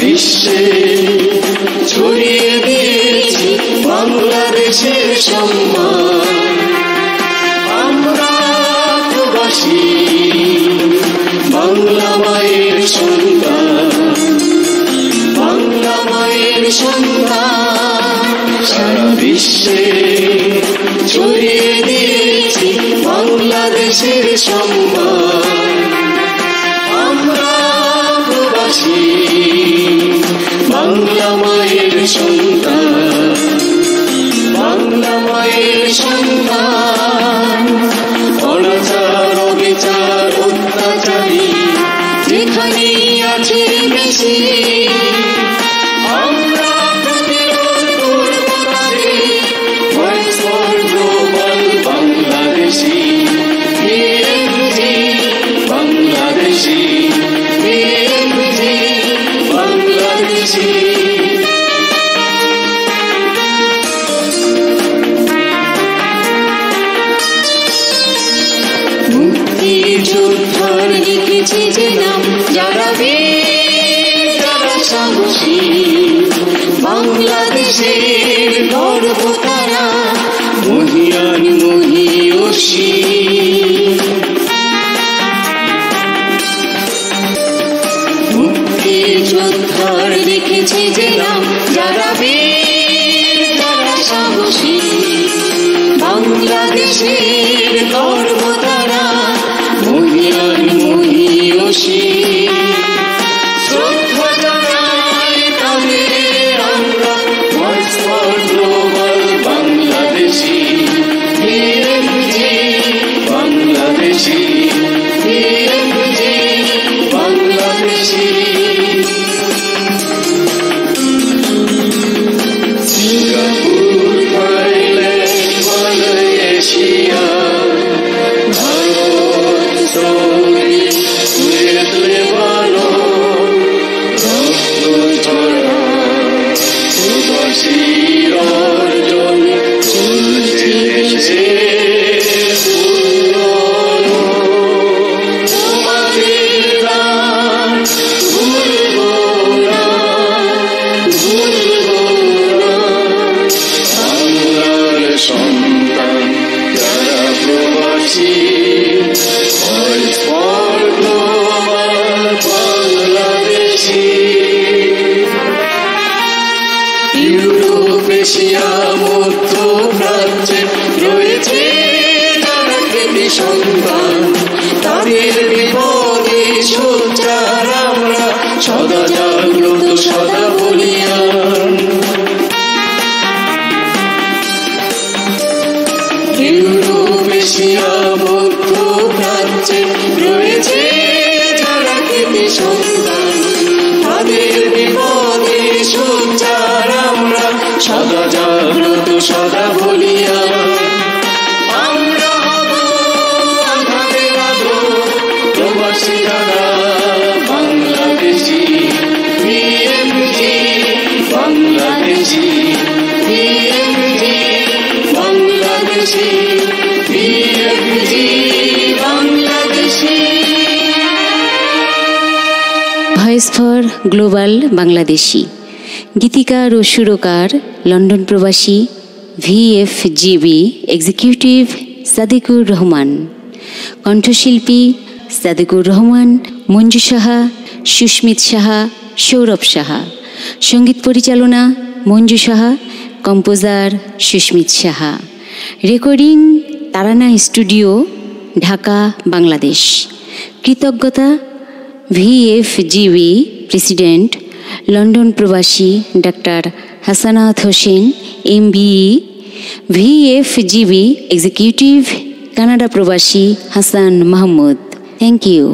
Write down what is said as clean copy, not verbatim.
বিশ্বে ছড়িয়ে দিয়েছি বাংলাদেশের সম্মান। আমরা প্রবাসী বাংলা মায়ের সন্তান, বাংলা মায়ের সন্তান। সারা বিশ্বে ছড়িয়ে দিয়েছি বাংলাদেশের সম্মান। আমরা প্রবাসী বাংলা মায়ের সন্তান, বাংলা মায়ের সন্তান। অনাচার অবিচার অত্যাচারী যেখানেই আছে বেশি, আমরা প্রতিরোধ করব তাদের। Voice for global Bangladeshi, BMG Bangladeshi, BMG Bangladeshi. মুক্তিযোদ্ধার লিখেছে যে নাম, যারা বীর যারা সাহসী, বাংলাদেশের গর্ব তারা, মহিয়ান মহিয়সী। মুক্তিযোদ্ধার লিখেছে যে নাম, যারা বীর যারা সাহসী, বাংলাদেশের গর্ব তারা, মহিয়ান মহিয়সী। শ্রদ্ধা জানাই তাদের আমরা, voice for global Bangladeshi, BMG Bangladeshi, BMG Bangladeshi. Singapore, Thailand, Malaysia, Bharat, Saudi, Kuwait, Lebanon, রক্ত ঝরা প্রবাসীর অর্জন চলছে দেশের উন্নয়ন। তোমাদের গান ভুলব না, ভুলব না। বাংলার সন্তান যারা প্রবাসী, voice for global Bangladeshi. Europe, Asia, মধ্যপ্রাচ্যে রয়েছে যারা কৃতি সন্তান, তাদের বিপদে সোচ্চার আমরা, সদা জাগ্রত সদা বলিয়ান। ইউরোপ, এশিয়া, মধ্যপ্রাচ্যে রয়েছে যারা কৃতি সন্তান, তাদের বিপদে সোচ্চার আমরা, সদা জাগ্রত সদা বলিয়ান। আমরা হব আধারের আলো, প্রবাসী যারা Bangladeshi, BMG Bangladeshi, BMG Bangladeshi, BMG Bangladeshi. Voice for global Bangladeshi. গীতিকার ও সুরকার লন্ডন প্রবাসী VFGB এক্সিকিউটিভ সাদিকুর রহমান। কণ্ঠশিল্পী সাদিকুর রহমান, মঞ্জু সাহা, সুস্মিত সাহা, সৌরভ সাহা। সঙ্গীত পরিচালনা মঞ্জু সাহা, কম্পোজার সুস্মিত সাহা। রেকর্ডিং তারানা স্টুডিও, ঢাকা, বাংলাদেশ। কৃতজ্ঞতা VFGB প্রেসিডেন্ট লন্ডন প্রবাসী doctor Hasnat Hossain MBE, VFGB executive Canada প্রবাসী হাসান মাহমুদ। Thank you.